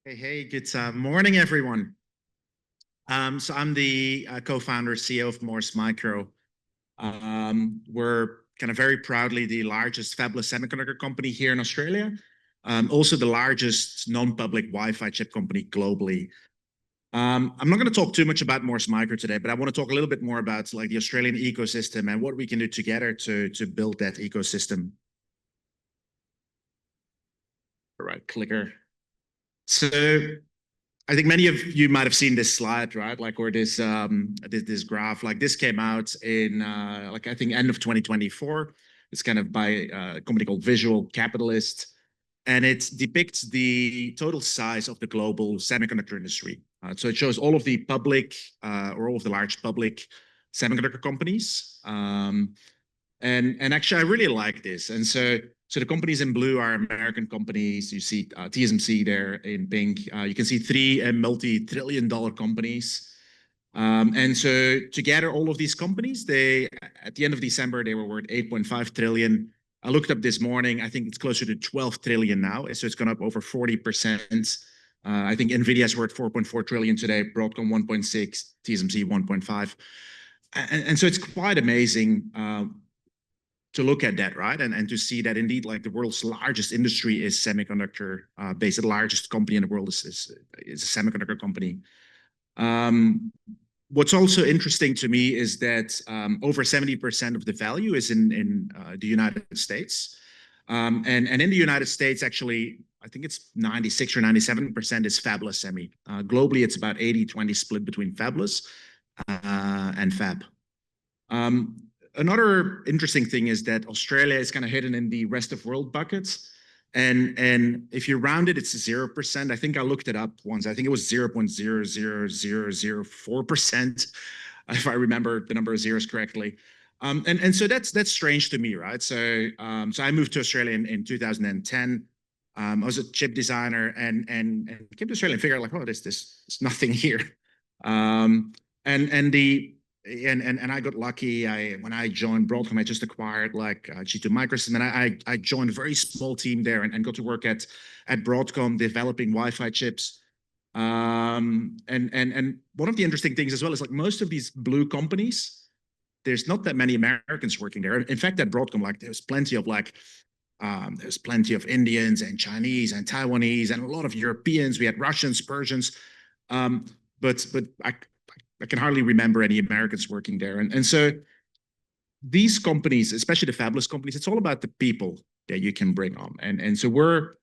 Hey, good morning, everyone. So I'm the co-founder, CEO of Morse Micro. We're kind of very proudly the largest fabless semiconductor company here in Australia, also the largest non-public Wi-Fi chip company globally. I'm not going to talk too much about Morse Micro today, but I want to talk a little bit more about like the Australian ecosystem and what we can do together to build that ecosystem. All right, clicker. So I think many of you might have seen this slide, right? Like, or this graph. Like, this came out in like I think end of 2024. It's kind of by a company called Visual Capitalist, and it depicts the total size of the global semiconductor industry. So it shows all of the public or all of the large public semiconductor companies. And actually, I really like this. And so the companies in blue are American companies. You see TSMC there in pink. You can see three multi-trillion-dollar companies. And so together, all of these companies, they at the end of December, they were worth 8.5 trillion. I looked up this morning. I think it's closer to 12 trillion now. So it's gone up over 40%. I think Nvidia's worth 4.4 trillion today. Broadcom 1.6, TSMC 1.5. And so it's quite amazing to look at that, right? And to see that indeed, like the world's largest industry is semiconductor based. The largest company in the world is a semiconductor company. What's also interesting to me is that over 70% of the value is in the United States. And in the United States, actually, I think it's 96 or 97% is fabless semi. Globally, it's about 80-20 split between fabless and fab. Another interesting thing is that Australia is kind of hidden in the rest of world buckets. And if you round it, it's 0%. I think I looked it up once. I think it was 0.00004%, if I remember the number of zeros correctly. And so that's strange to me, right? So I moved to Australia in 2010. I was a chip designer and came to Australia and figured out like, oh, there's nothing here. And I got lucky. When I joined Broadcom, I just acquired like G2 Microsystems, and I joined a very small team there and got to work at Broadcom developing Wi-Fi chips. And one of the interesting things as well is like most of these blue companies, there's not that many Americans working there. In fact, at Broadcom, like there's plenty of Indians and Chinese and Taiwanese and a lot of Europeans. We had Russians, Persians, but I can hardly remember any Americans working there. And so these companies, especially the fabless companies, it's all about the people that you can bring on. And so we're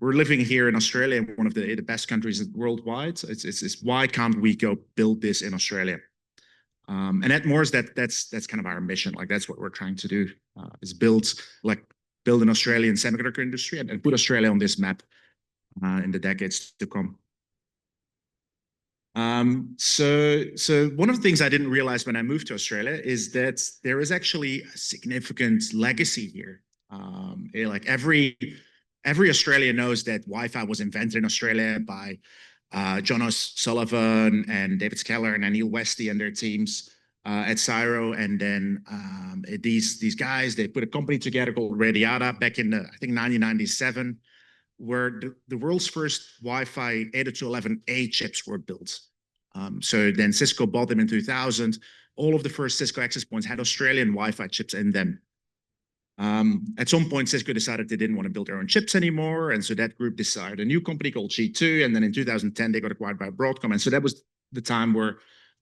living here in Australia, one of the best countries worldwide. It's why can't we go build this in Australia? And at Morse, that's kind of our mission. Like that's what we're trying to do, is build an Australian semiconductor industry and put Australia on this map in the decades to come. So one of the things I didn't realize when I moved to Australia is that there is actually a significant legacy here. Like every Australian knows that Wi-Fi was invented in Australia by John O'Sullivan and David Skeller and Anil Westy and their teams at Cyro. And then these guys, they put a company together called Radiata back in I think 1997, where the world's first Wi-Fi 802.11a chips were built. So then Cisco bought them in 2000. All of the first Cisco access points had Australian Wi-Fi chips in them. At some point, Cisco decided they didn't want to build their own chips anymore. And so that group decided a new company called G2. And then in 2010, they got acquired by Broadcom. And so that was the time where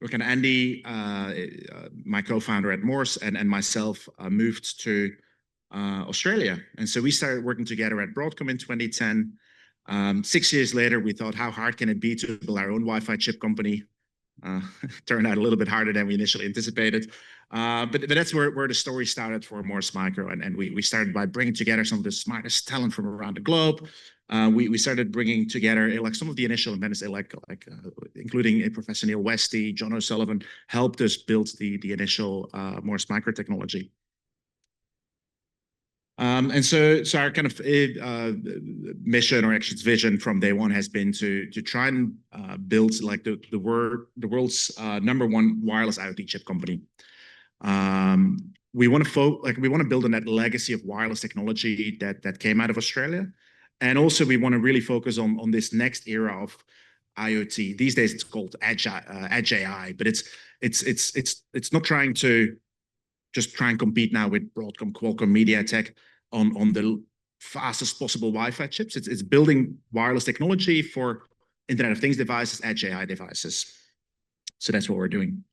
kind of Andy, my co-founder at Morse, and myself moved to Australia. And so we started working together at Broadcom in 2010. 6 years later, we thought, how hard can it be to build our own Wi-Fi chip company? Turned out a little bit harder than we initially anticipated. But that's where the story started for Morse Micro. And we started by bringing together some of the smartest talent from around the globe. We started bringing together like some of the initial inventors, including Professor Neil Westy, John O'Sullivan, helped us build the initial Morse Micro technology. And so our kind of mission, or actually vision from day one, has been to try and build like the world's #1 wireless IoT chip company. We want to build on that legacy of wireless technology that came out of Australia, And also we want to really focus on this next era of IoT. These days it's called edge AI, but it's not trying to just try and compete now with Broadcom, Qualcomm, MediaTek on the fastest possible Wi-Fi chips. It's building wireless technology for Internet of Things devices, edge AI devices. So that's what we're doing.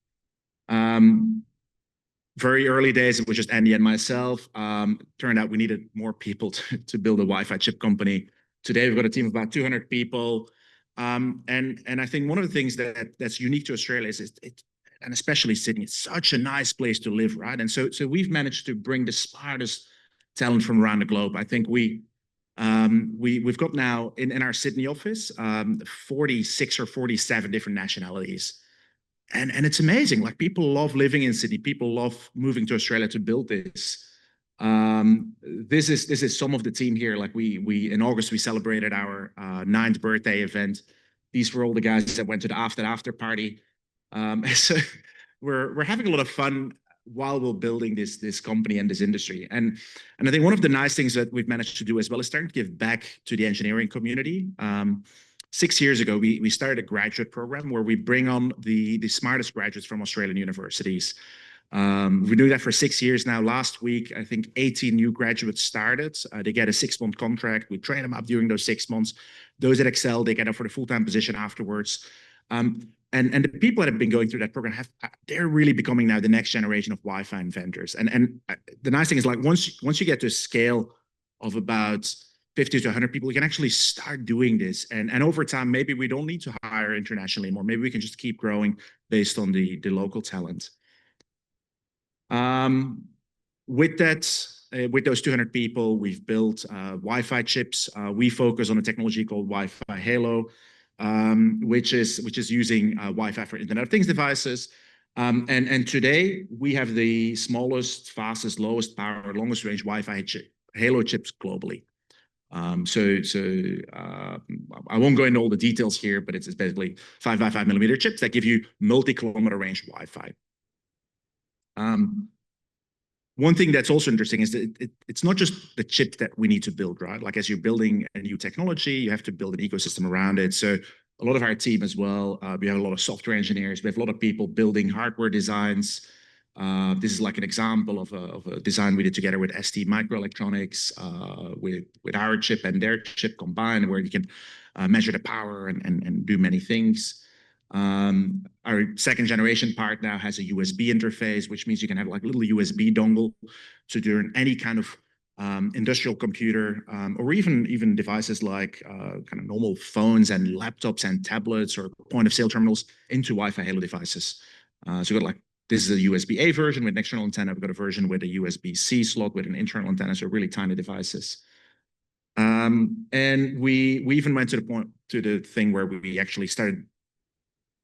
Very early days, it was just Andy and myself. Turned out we needed more people to build a Wi-Fi chip company. Today, we've got a team of about 200 people. And I think one of the things that's unique to Australia is and especially Sydney, it's such a nice place to live, right? And so we've managed to bring the smartest talent from around the globe. I think we've got now in our Sydney office 46 or 47 different nationalities. And it's amazing. Like, people love living in Sydney. People love moving to Australia to build this. This is some of the team here. Like, we in August we celebrated our 9th birthday event. These were all the guys that went to the after party. So we're having a lot of fun while we're building this company and this industry. And I think one of the nice things that we've managed to do as well is starting to give back to the engineering community. 6 years ago, we started a graduate program where we bring on the smartest graduates from Australian universities. We do that for 6 years now. Last week, I think 18 new graduates started. They get a 6-month contract. We train them up during those 6 months. Those that excel, they get up for the full-time position afterwards. And the people that have been going through that program they're really becoming now the next generation of Wi-Fi inventors. And the nice thing is, like, once you get to a scale of about 50 to 100 people, you can actually start doing this. And over time, maybe we don't need to hire internationally anymore. Maybe we can just keep growing based on the local talent. With that, with those 200 people, we've built Wi-Fi chips. We focus on a technology called Wi-Fi HaLow, which is using Wi-Fi for Internet of Things devices. And today we have the smallest, fastest, lowest power, longest range Wi-Fi HaLow chips globally. I won't go into all the details here, but it's basically 5 by 5 millimeter chips that give you multi-kilometer range Wi-Fi. One thing that's also interesting is that it's not just the chip that we need to build, right? Like, as you're building a new technology, you have to build an ecosystem around it. So a lot of our team as well, we have a lot of software engineers. We have a lot of people building hardware designs. This is like an example of a design we did together with ST Microelectronics, with our chip and their chip combined, where you can measure the power and do many things. Our second generation part now has a USB interface, which means you can have like a little USB dongle to do any kind of industrial computer, or even devices like kind of normal phones and laptops and tablets or point of sale terminals into Wi-Fi HaLow devices. So we've got, like, this is a USB-A version with an external antenna. We've got a version with a USB-C slot with an internal antenna, so really tiny devices. And we even went to the thing where we actually started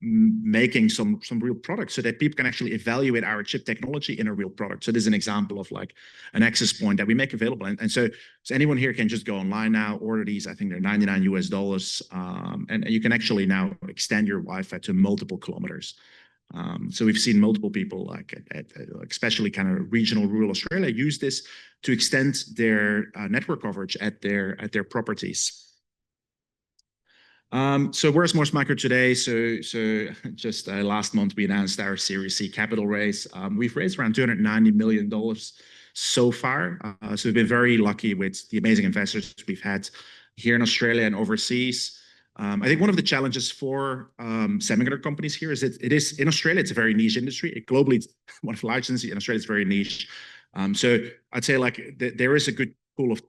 making some real products so that people can actually evaluate our chip technology in a real product. So this is an example of like an access point that we make available. And so anyone here can just go online now, order these. I think they're $99 US. And you can actually now extend your Wi-Fi to multiple kilometers. So we've seen multiple people, like especially kind of regional rural Australia, use this to extend their network coverage at their properties. So where's Morse Micro today? So just last month we announced our Series C capital raise. We've raised around $290 million so far. So we've been very lucky with the amazing investors we've had here in Australia and overseas. I think one of the challenges for semiconductor companies here is that it is in Australia, it's a very niche industry. Globally, it's one of the largest industries. In Australia, it's very niche. So I'd say like there is a good pool of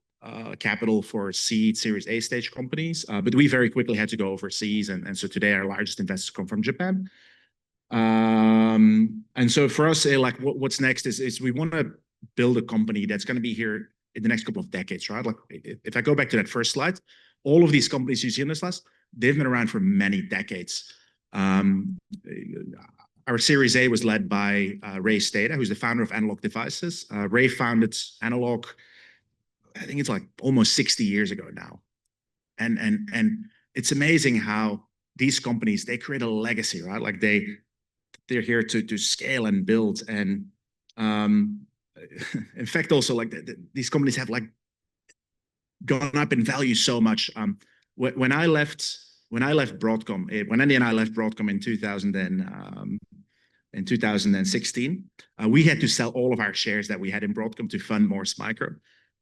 capital for seed Series A stage companies, but we very quickly had to go overseas, and so today our largest investors come from Japan. And so for us, like what's next is we want to build a company that's going to be here in the next couple of decades, right? Like if I go back to that first slide, all of these companies you see in this list, they've been around for many decades. Our Series A was led by Ray Stata, who's the founder of Analog Devices. Ray founded Analog, I think it's like almost 60 years ago now. And it's amazing how these companies, they create a legacy, right? Like they're here to scale and build. And in fact, also like these companies have like gone up in value so much. When I left Broadcom, when Andy and I left Broadcom in 2016, we had to sell all of our shares that we had in Broadcom to fund Morse Micro.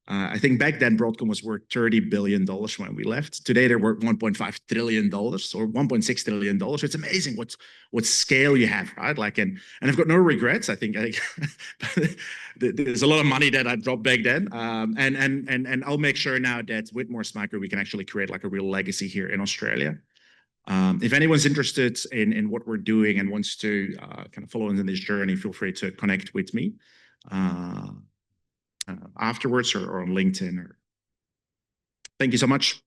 I think back then Broadcom was worth $30 billion when we left. Today they're worth $1.5 trillion or $1.6 trillion. It's amazing what scale you have, right? Like, and I've got no regrets. I think there's a lot of money that I dropped back then. And I'll make sure now that with Morse Micro, we can actually create like a real legacy here in Australia. If anyone's interested in what we're doing and wants to kind of follow in this journey, feel free to connect with me afterwards or on LinkedIn. Thank you so much.